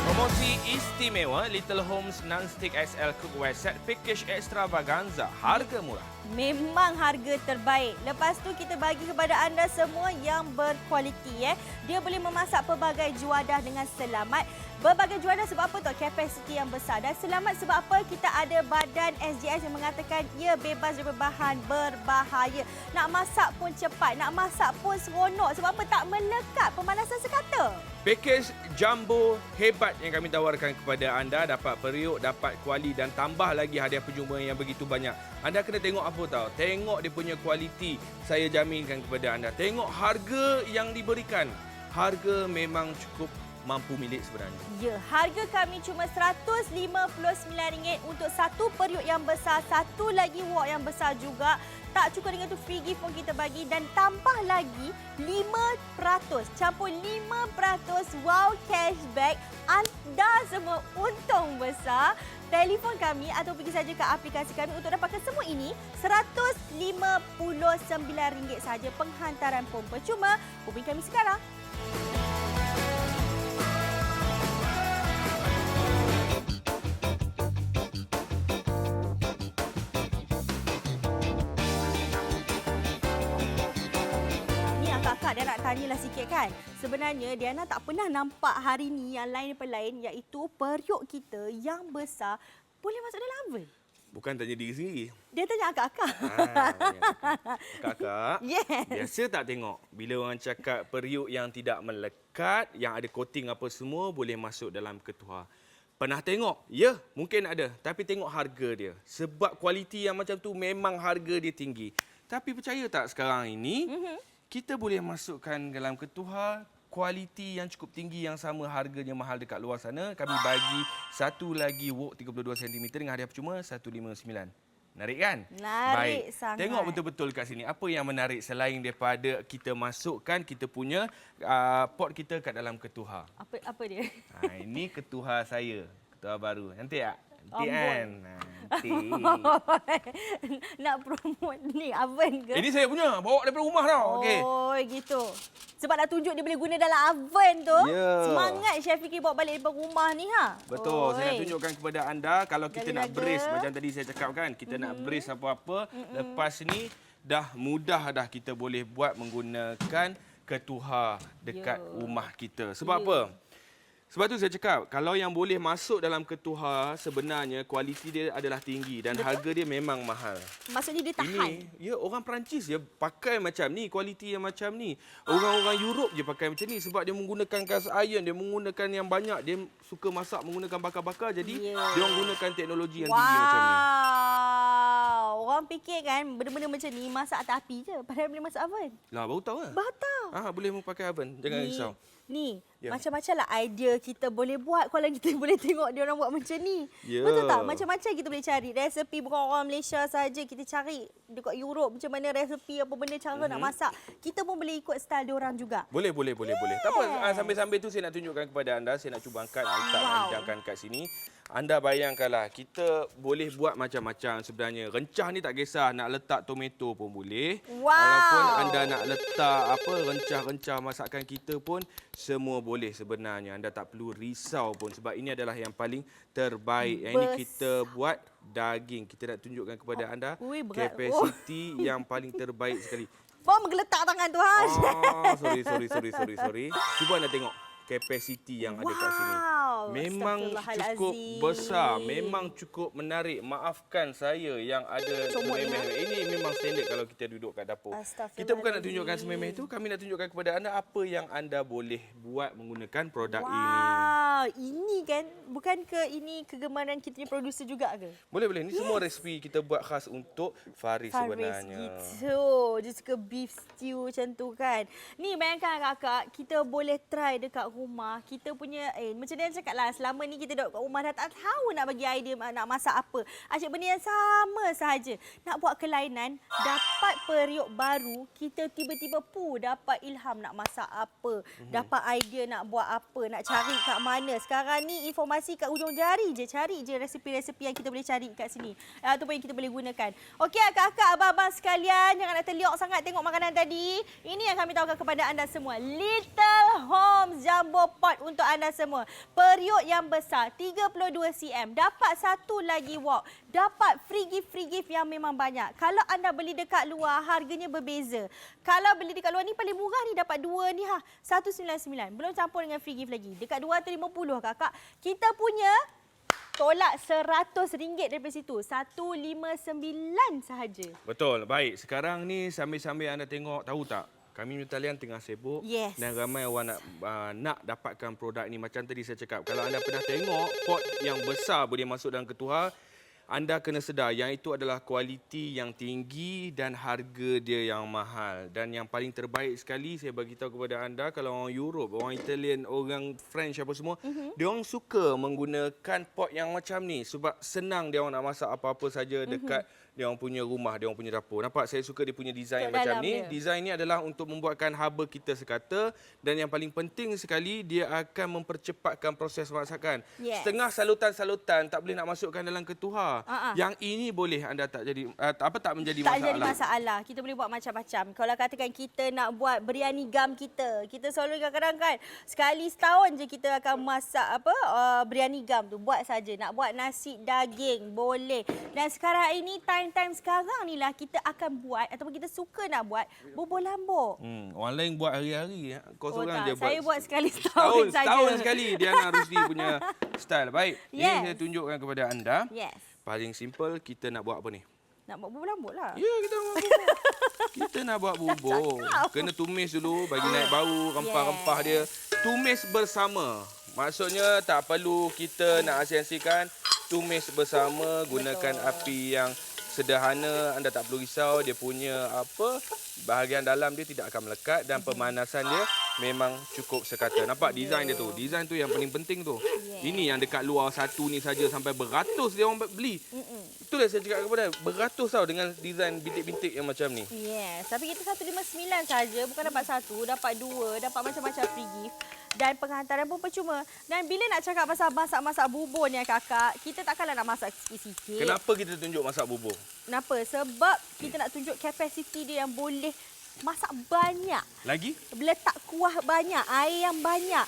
Promosi istimewa Little Homes Non-Stick XL Cookware Set Package Extravaganza. Harga murah. Memang harga terbaik. Lepas tu kita bagi kepada anda semua yang berkualiti. Dia boleh memasak pelbagai juadah dengan selamat. Berbagai juadah sebab apa tu? Kapasiti yang besar. Dan selamat sebab apa? Kita ada badan SGS yang mengatakan ia bebas daripada bahan berbahaya. Nak masak pun cepat. Nak masak pun seronok. Sebab apa? Tak melekat pemanasan sekata. Package jumbo hebat yang kami tawarkan kepada anda. Dapat periuk, dapat kuali dan tambah lagi hadiah percuma yang begitu banyak. Anda kena tengok apa tahu? Tengok dia punya kualiti. Saya jaminkan kepada anda. Tengok harga yang diberikan. Harga memang cukup mampu milik sebenarnya. Ya, harga kami cuma RM159 untuk satu periuk yang besar, satu lagi wok yang besar juga. Tak cukup dengan tu, free gift pun kita bagi dan tambah lagi 5% campur 5% wow cashback. Anda semua untung besar. Telefon kami atau pergi saja ke aplikasi kami untuk dapatkan semua ini. RM159 saja, penghantaran pun percuma. Hubungi kami sekarang. Dia nak tanyalah sikit kan. Sebenarnya Diana tak pernah nampak hari ni yang lain daripada lain, iaitu periuk kita yang besar boleh masuk dalam oven. Bukan tanya diri sendiri. Dia tanya akak-akak. Kakak, yes. Biasa tak tengok bila orang cakap periuk yang tidak melekat, yang ada coating apa semua boleh masuk dalam ketuhar. Pernah tengok? Ya, mungkin ada. Tapi tengok harga dia. Sebab kualiti yang macam tu memang harga dia tinggi. Tapi percaya tak sekarang ini, kita boleh masukkan dalam ketuhar kualiti yang cukup tinggi yang sama harganya mahal dekat luar sana. Kami bagi satu lagi wok 32 cm dengan hadiah percuma 159. Menarik kan? Menarik sangat. Tengok betul-betul kat sini. Apa yang menarik selain daripada kita masukkan kita punya pot kita kat dalam ketuhar. Apa dia? Ini ketuhar saya. Ketuhar baru. Nanti tak? Nanti kan? cantik. Nak promote ni oven ke? Ini saya punya, bawa daripada rumah tau. Okey. Oh, gitu. Sebab nak tunjuk dia boleh guna dalam oven tu. Ya. Semangat Chef Fikri bawa balik daripada rumah ni ha. Betul, saya nak Oi. tunjukkan kepada anda kalau kita nak Jaga-jaga. brace macam tadi saya cakap kan, kita nak brace apa-apa, lepas ni dah mudah dah kita boleh buat menggunakan ketuhar dekat rumah kita. Sebab apa? Sebab tu saya cakap, kalau yang boleh masuk dalam ketuhar sebenarnya kualiti dia adalah tinggi dan harga dia memang mahal. Maksudnya dia tahan. Ini, ya orang Perancis je pakai macam ni, kualiti yang macam ni. Orang-orang Europe je pakai macam ni sebab dia menggunakan cast iron, dia menggunakan yang banyak, dia suka masak menggunakan bakar-bakar jadi dia orang gunakan teknologi yang tinggi macam ni. Wow. Orang fikir kan benda-benda macam ni masak atas api je. Padahal boleh masak oven. Lah baru tahu lah. Batal. Boleh pakai oven, jangan risau. Ni, Ya. macam-macam lah idea kita boleh buat kalau kita boleh tengok dia orang buat macam ni. Ya. Betul tak? Macam-macam kita boleh cari. Resepi bukan orang Malaysia saja. Kita cari dekat Europe macam mana resepi, apa benda cara nak masak. Kita pun boleh ikut style dia orang juga. Boleh. Tak apa, sambil-sambil tu saya nak tunjukkan kepada anda, saya nak cuba angkat, letak hidangkan kat sini. Anda bayangkanlah, kita boleh buat macam-macam sebenarnya. Rencah ni tak kisah, nak letak tomato pun boleh. Wow. Walaupun anda nak letak rencah-rencah masakan kita pun semua boleh sebenarnya. Anda tak perlu risau pun sebab ini adalah yang paling terbaik. Yang ini kita buat daging. Kita nak tunjukkan kepada anda Ui, berat. kapasiti yang paling terbaik sekali. Bawa menggeletak tangan tu ha. Sorry. Cuba anda tengok kapasiti yang ada kat sini. Memang cukup besar, memang cukup menarik. Maafkan saya yang ada sememeh. Ini memang standard kalau kita duduk kat dapur. Kita bukan nak tunjukkan sememeh itu, kami nak tunjukkan kepada anda apa yang anda boleh buat menggunakan produk ini. Wow, ini kan bukan ke ini kegemaran kita punya producer juga ke? Boleh. Ini semua resipi kita buat khas untuk Faris sebenarnya. Gitu. Dia suka beef stew macam tu kan. Ni bayangkan kakak, kita boleh try dekat rumah. Kita punya, macam dia cakap lah, selama ni kita duduk kat rumah dah tak tahu nak bagi idea nak masak apa. Asyik benda yang sama sahaja. Nak buat kelainan, dapat periuk baru, kita tiba-tiba dapat ilham nak masak apa. Dapat idea nak buat apa, nak cari kat mana. Sekarang ni informasi kat ujung jari je. Cari je resepi-resepi yang kita boleh cari kat sini. Ataupun yang kita boleh gunakan. Okey kakak, abang-abang sekalian, jangan nak terliok sangat tengok makanan tadi. Ini yang kami tahukan kepada anda semua. Little Homes Jumbo Pot untuk anda semua. Periuk yang besar, 32 cm. Dapat satu lagi wok. Dapat free gift yang memang banyak. Kalau anda beli dekat luar, harganya berbeza. Kalau beli dekat luar ni paling murah ni dapat dua ni 199. Belum campur dengan free gift lagi. Dekat 250 kakak. Kita punya tolak RM100 daripada situ. 159 sahaja. Betul, baik. Sekarang ni sambil-sambil anda tengok, tahu tak? Kami punya talian tengah sibuk dan ramai orang nak dapatkan produk ni. Macam tadi saya cakap, kalau anda pernah tengok pot yang besar boleh masuk dalam ketuhar, anda kena sedar yang itu adalah kualiti yang tinggi dan harga dia yang mahal. Dan yang paling terbaik sekali saya bagi tahu kepada anda, kalau orang Europe, orang Italian, orang French apa semua, dia orang suka menggunakan pot yang macam ni sebab senang dia orang nak masak apa-apa saja dekat dia orang punya rumah, dia orang punya dapur. Nampak saya suka dia punya design macam ni. Design ni adalah untuk membuatkan haba kita sekata dan yang paling penting sekali dia akan mempercepatkan proses masakan. Setengah salutan-salutan tak boleh nak masukkan dalam ketuhar. Yang ini boleh anda tak jadi tak menjadi masalah. Tak jadi masalah. Kita boleh buat macam-macam. Kalau katakan kita nak buat biryani gam kita selalu kadang-kadang kan sekali setahun je kita akan masak biryani gam tu. Buat saja. Nak buat nasi daging boleh. Dan sekarang ini time sekarang ni lah kita akan buat ataupun kita suka nak buat bubur lambuk. Orang lain buat hari-hari. Kau seorang je buat. Saya buat sekali setahun saja. Setahun sekali Diana Rusdi punya style. Baik. Ini saya tunjukkan kepada anda. Paling simple kita nak buat apa ni? Nak buat bubur lambuk lah. Ya, kita nak buat bubur. Kita nak buat bubur. Kena tumis dulu bagi naik bau, rempah-rempah dia. Tumis bersama. Maksudnya tak perlu kita nak asian-asikan. Tumis bersama, gunakan api yang sederhana, anda tak perlu risau dia punya bahagian dalam dia tidak akan melekat dan pemanasan dia memang cukup sekata. Nampak design dia tu? Design tu yang paling penting tu. Ini yang dekat luar satu ni saja sampai beratus dia orang beli. Itulah saya cakap kepada beratus tau dengan design bintik-bintik yang macam ni. Tapi kita 159 saja, bukan dapat satu, dapat dua, dapat macam-macam free gift. dan penghantaran pun percuma. Dan bila nak cakap pasal masak-masak bubur ni kakak, kita takkanlah nak masak sikit-sikit. Kenapa kita tunjuk masak bubur? Kenapa? Sebab kita nak tunjuk kapasiti dia yang boleh masak banyak. Lagi? Letak kuah banyak, air yang banyak.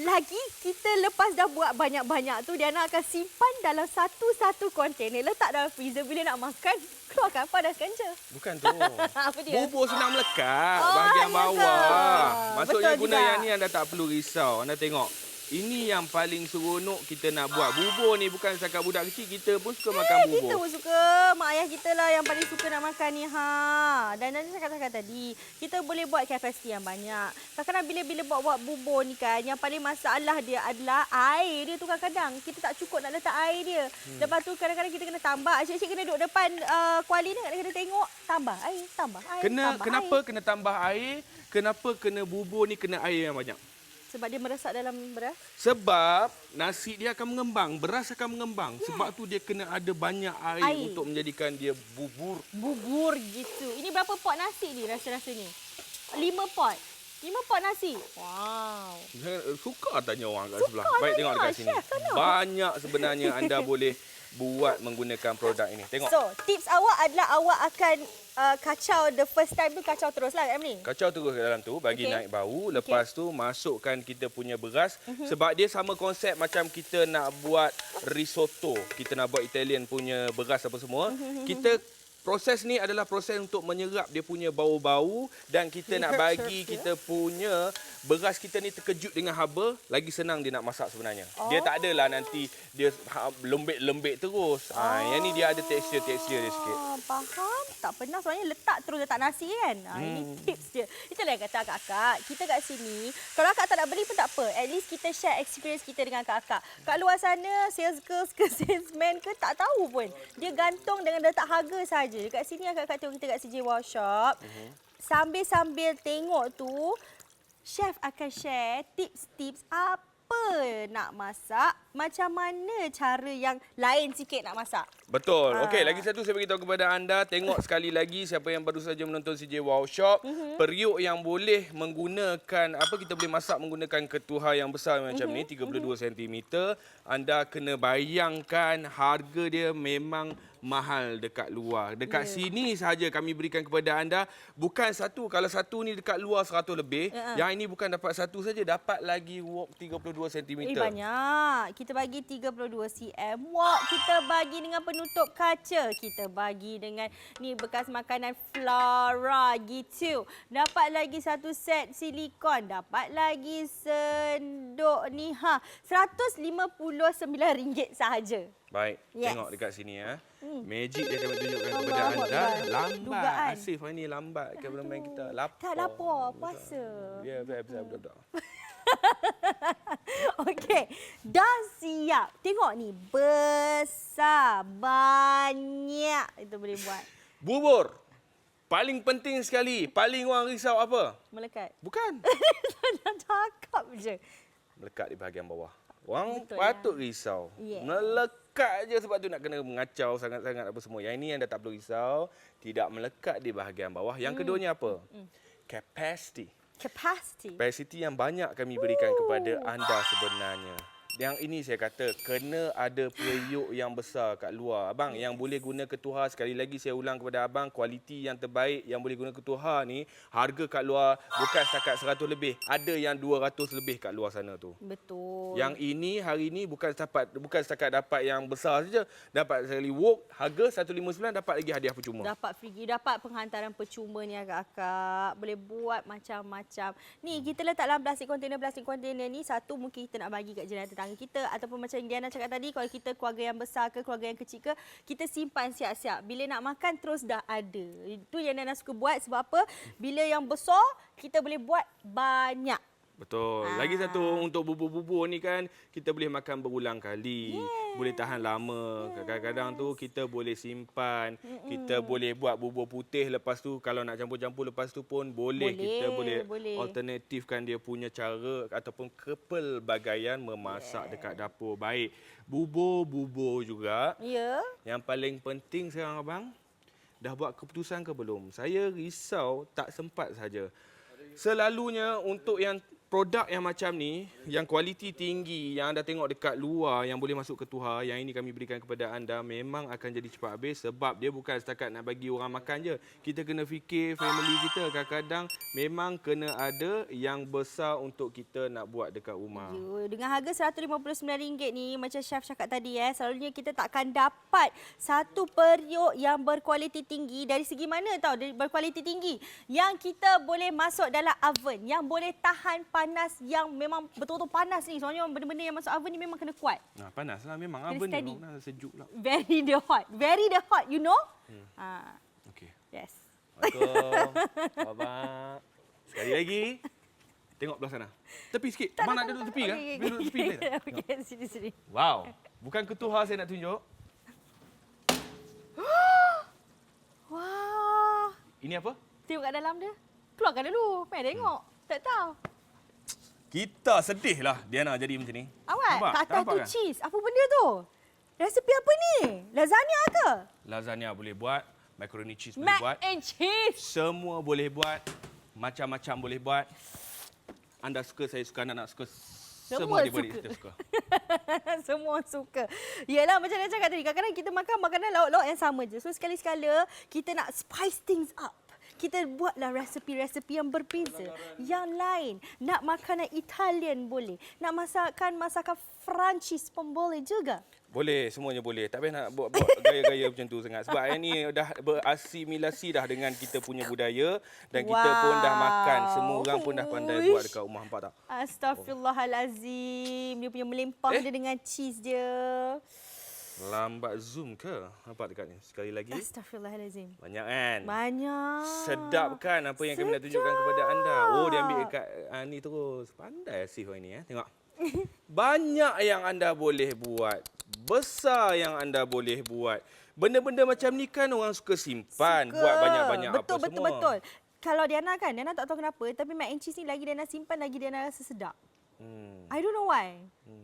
Lagi kita lepas dah buat banyak-banyak tu, Diana akan simpan dalam satu-satu kontainer. Letak dalam freezer, bila nak makan, keluarkan panaskan je. Bukan tu. Apa dia? Bubur senang melekat bahagian ya bawah. ke? Maksudnya Betul guna juga. yang ni anda tak perlu risau. Anda tengok. Ini yang paling seronok kita nak buat. Bubur ni bukan setakat budak kecil, kita pun suka makan bubur. Kita pun suka. Mak ayah kita lah yang paling suka nak makan ni. Dan Nana cakap tadi, kita boleh buat kapasiti yang banyak. Kadang-kadang bila buat bubur ni kan, yang paling masalah dia adalah air dia tu kadang-kadang. Kita tak cukup nak letak air dia. Lepas tu kadang-kadang kita kena tambah. Cik-cik kena duduk depan kuali ni, kena tengok. Tambah air, tambah air, Kenapa kena tambah air? Kenapa kena bubur ni kena air yang banyak? Sebab dia meresap dalam beras. Sebab nasi dia akan mengembang, beras akan mengembang. Sebab tu dia kena ada banyak air untuk menjadikan dia bubur. Bubur gitu. Ini berapa pot nasi ni rasa-rasa ni? 5 pot. 5 pot nasi. Wow. Suka tanya orang kat sebelah. Baik, tengok dekat sini. Banyak sebenarnya anda boleh buat menggunakan produk ini. Tengok. So, tips awak adalah awak akan kacau the first time tu, kacau terus lah kat ni. Kacau terus ke dalam tu, bagi naik bau. Lepas tu masukkan kita punya beras. Sebab dia sama konsep macam kita nak buat risotto. Kita nak buat Italian punya beras apa semua. Proses ni adalah proses untuk menyerap dia punya bau-bau dan kita nak bagi kita punya beras kita ni terkejut dengan haba, lagi senang dia nak masak sebenarnya. Dia tak adalah nanti dia lembik-lembik terus. Yang ni dia ada tekstur-tekstur dia sikit. Faham? Tak pernah soalnya letak nasi kan. Ini tips dia. Itulah yang kata kakak. Kita kat sini, kalau akak tak nak beli pun tak apa. At least kita share experience kita dengan kakak. Kat luar sana, sales girls ke salesman ke tak tahu pun. Dia gantung dengan letak harga saja. Dekat sini akak tengok kita kat CJ Wow Shop. Sambil tengok tu, chef akan share tips-tips apa nak masak, macam mana cara yang lain sikit nak masak. Betul. Okey, lagi satu saya beritahu kepada anda, tengok sekali lagi siapa yang baru saja menonton CJ Wow Shop, periuk yang boleh menggunakan kita boleh masak menggunakan ketuhar yang besar macam ni 32 cm. Anda kena bayangkan harga dia memang mahal dekat luar. Dekat sini sahaja kami berikan kepada anda bukan satu. Kalau satu ni dekat luar 100 lebih, yang ini bukan dapat satu saja, dapat lagi wok 32 cm. Banyak. Kita bagi 32 cm wok, kita bagi dengan penutup kaca, kita bagi dengan ni bekas makanan Flora gitu. Dapat lagi satu set silikon, dapat lagi sendok ni RM159 sahaja. Baik, tengok dekat sini ya. Magic dia akan tunjukkan kepada anda. Lambat. Asif hari ni lambat cameraman kita. Lapar. Tak lapar, puasa. Ya, betul. Okey, dah siap. Tengok ni, besar, banyak itu boleh buat. Bubur. Paling penting sekali. Paling orang risau apa? Melekat. Bukan. Nak cakap je. Melekat di bahagian bawah. Orang Betul, patut risau. Yeah. Melekat je sebab tu nak kena mengacau sangat-sangat apa semua. Yang ini anda tak perlu risau. Tidak melekat di bahagian bawah. Yang keduanya apa? Capacity. Capacity yang banyak kami berikan kepada anda sebenarnya. Yang ini saya kata kena ada periuk yang besar kat luar. Abang yang boleh guna ketuhar, sekali lagi saya ulang kepada abang, kualiti yang terbaik yang boleh guna ketuhar ni, harga kat luar bukan setakat 100 lebih. Ada yang 200 lebih kat luar sana tu. Betul. Yang ini hari ini bukan setakat dapat yang besar saja. Dapat sekali wok, harga 159, dapat lagi hadiah percuma. Dapat free, dapat penghantaran percuma ni akak-akak. Boleh buat macam-macam. Ni kita letak dalam plastik kontainer ni, satu mungkin kita nak bagi kat jiran tetangga kita, ataupun macam Diana cakap tadi, kalau kita keluarga yang besar ke keluarga yang kecil ke, kita simpan siap-siap. Bila nak makan terus dah ada. Itu yang Diana suka buat. Sebab apa? Bila yang besar kita boleh buat banyak. Betul. Lagi satu, untuk bubur-bubur ni kan, kita boleh makan berulang kali. Boleh tahan lama. Kadang-kadang tu kita boleh simpan. Kita boleh buat bubur putih, lepas tu kalau nak campur-campur lepas tu pun boleh. Kita boleh alternatifkan dia punya cara ataupun kepelbagaian memasak dekat dapur. Baik, bubur-bubur juga. Ya. Yang paling penting sekarang abang, dah buat keputusan ke belum? Saya risau tak sempat saja. Selalunya untuk yang produk yang macam ni, yang kualiti tinggi, yang anda tengok dekat luar, yang boleh masuk ke Tuha, yang ini kami berikan kepada anda, memang akan jadi cepat habis sebab dia bukan setakat nak bagi orang makan je. Kita kena fikir family kita. Kadang-kadang memang kena ada yang besar untuk kita nak buat dekat rumah. Dengan harga RM159 ni, macam chef cakap tadi selalunya kita takkan dapat satu periuk yang berkualiti tinggi. Dari segi mana tahu berkualiti tinggi? Yang kita boleh masuk dalam oven, yang boleh tahan panas yang memang betul-betul panas ni. Soalnya benda-benda yang masuk oven ni memang kena kuat. Nah, panas lah memang. Kena Oven steady. ni sejuk lah. Very the hot. Very the hot, you know? Okey. Yes. Assalamualaikum. Abang. Sekali lagi. Tengok belah sana. Tepi sikit. Abang nak duduk tepi kan? Duduk tepi. Okey, sini. Wow. Bukan ketuha saya nak tunjuk. Wah. Ini apa? Tengok kat dalam dia. Keluarkan dulu. Mai tengok. Tak tahu. Kita sedih lah Diana jadi macam ni. Awak, Nampak? kat atas Nampak tu kan? cheese. Apa benda tu? Resepi apa ni? Lasagna ke? Lasagna boleh buat. Macaroni cheese boleh Mac buat. and cheese. Semua boleh buat. Macam-macam boleh buat. Anda suka, saya suka, anda nak suka. Semua adik-beradik kita suka. Semua suka. Yelah macam saya cakap tadi. Kadang-kadang kita makan makanan lauk-lauk yang sama je. So sekali-sekala kita nak spice things up. Kita buatlah resepi-resepi yang berbeza. Yang lain. Nak makanan Italian boleh. Nak masakan Perancis pun boleh juga. Boleh, semuanya boleh. Tak payah nak buat gaya-gaya macam tu sangat. Sebab ini dah berasimilasi dah dengan kita punya budaya. Dan kita pun dah makan. Semua orang pun dah pandai buat dekat rumah. Nampak tak? Astaghfirullahalazim. Dia punya melempang dia dengan cheese dia. Lambat zoom ke? Nampak dekat ni. Sekali lagi. Astaghfirullahalazim. Banyak kan? Banyak. Sedap kan apa yang kami nak tunjukkan kepada anda. Oh, dia ambil dekat ni terus. Pandai Asif hari ni. Tengok. Banyak yang anda boleh buat. Besar yang anda boleh buat. Benda-benda macam ni kan orang suka simpan. Buat banyak-banyak apa semua. Betul. Kalau Diana kan, Diana tak tahu kenapa. Tapi mac and cheese ni lagi Diana simpan, lagi Diana rasa sedap. I don't know why.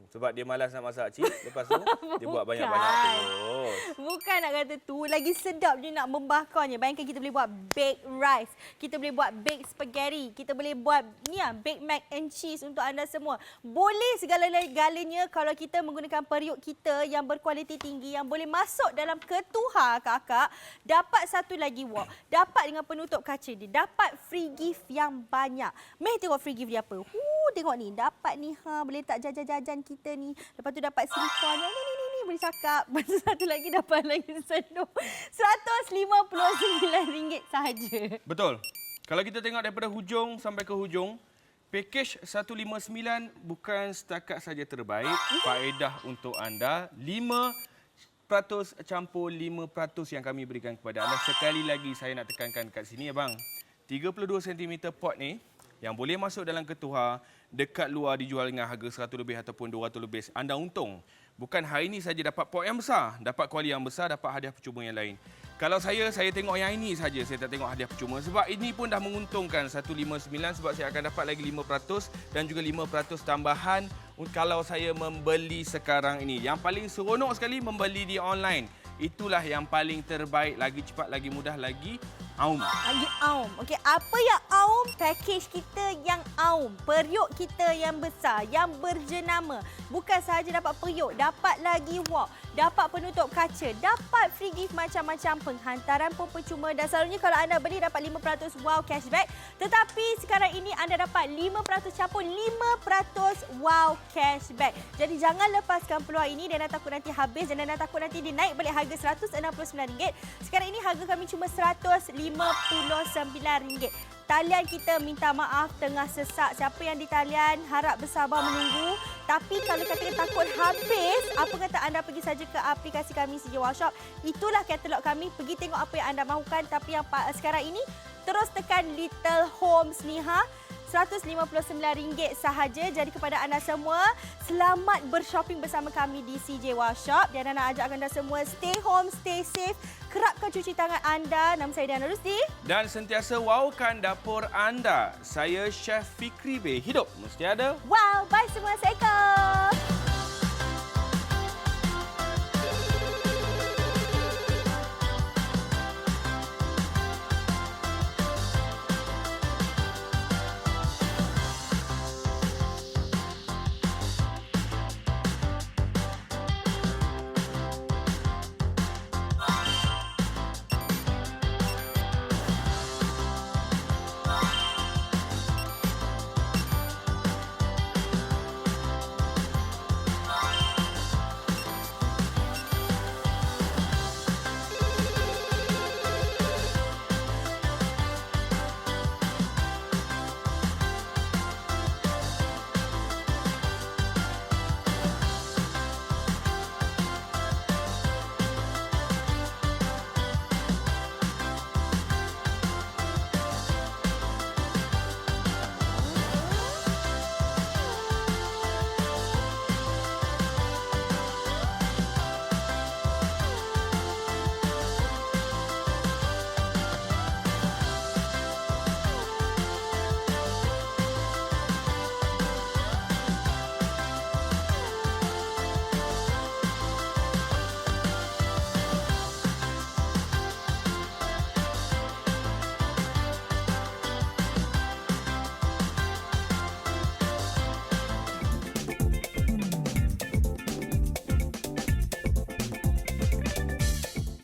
Sebab dia malas nak masak cheese. Lepas tu, dia buat banyak-banyak terus. Bukan nak kata tu. Lagi sedap dia nak membakarnya. Bayangkan kita boleh buat baked rice. Kita boleh buat baked spaghetti. Kita boleh buat ni baked mac and cheese untuk anda semua. Boleh segala-galanya kalau kita menggunakan periuk kita yang berkualiti tinggi. Yang boleh masuk dalam ketuha kakak. Dapat satu lagi wok. Dapat dengan penutup kaca dia. Dapat free gift yang banyak. Meh tengok free gift dia apa. Tengok ni. Dapat ni. Boleh tak jajan-jajan kita ni. Lepas tu dapat silikon. Ni boleh cakap. Lepas tu satu lagi dapat lagi senduh. RM159 sahaja. Betul. Kalau kita tengok daripada hujung sampai ke hujung, pakej 159 bukan setakat saja terbaik. Faedah untuk anda. 5% campur 5% yang kami berikan kepada anda. Sekali lagi saya nak tekankan kat sini abang. 32 cm pot ni yang boleh masuk dalam ketuha, dekat luar dijual dengan harga 100 lebih ataupun 200 lebih. Anda untung. Bukan hari ini saja dapat pot yang besar, dapat kuali yang besar, dapat hadiah percuma yang lain. Kalau saya tengok yang ini saja, saya tak tengok hadiah percuma. Sebab ini pun dah menguntungkan 159 sebab saya akan dapat lagi 5% dan juga 5% tambahan kalau saya membeli sekarang ini. Yang paling seronok sekali membeli di online. Itulah yang paling terbaik, lagi cepat, lagi mudah, lagi aum. Lagi aum. Okey, apa yang aum? Package kita yang aum. Periuk kita yang besar, yang berjenama. Bukan sahaja dapat periuk, dapat lagi wok, dapat penutup kaca, dapat free gift macam-macam, penghantaran pun percuma dan selalunya kalau anda beli dapat 5% wow cashback. Tetapi sekarang ini anda dapat 5% campur 5% wow cashback. Jadi jangan lepaskan peluang ini dan takut nanti habis dan anda takut nanti dinaik balik harga RM169. Sekarang ini harga kami cuma RM159. Talian kita minta maaf tengah sesak. Siapa yang di talian harap bersabar menunggu. Tapi kalau katakan takut habis, apa kata anda pergi saja ke aplikasi kami CJ Wow Shop. Itulah katalog kami. Pergi tengok apa yang anda mahukan. Tapi yang sekarang ini terus tekan Little Homes ni RM159 sahaja. Jadi kepada anda semua, selamat bershopping bersama kami di CJ Wow Shop. Dan nak ajak anda semua stay home, stay safe. Kerapkan cuci tangan anda. Nama saya Diana Rusdi. Dan sentiasa wowkan dapur anda. Saya Chef Fikri B. Hidup mesti ada. Wow, bye semua. Assalamualaikum.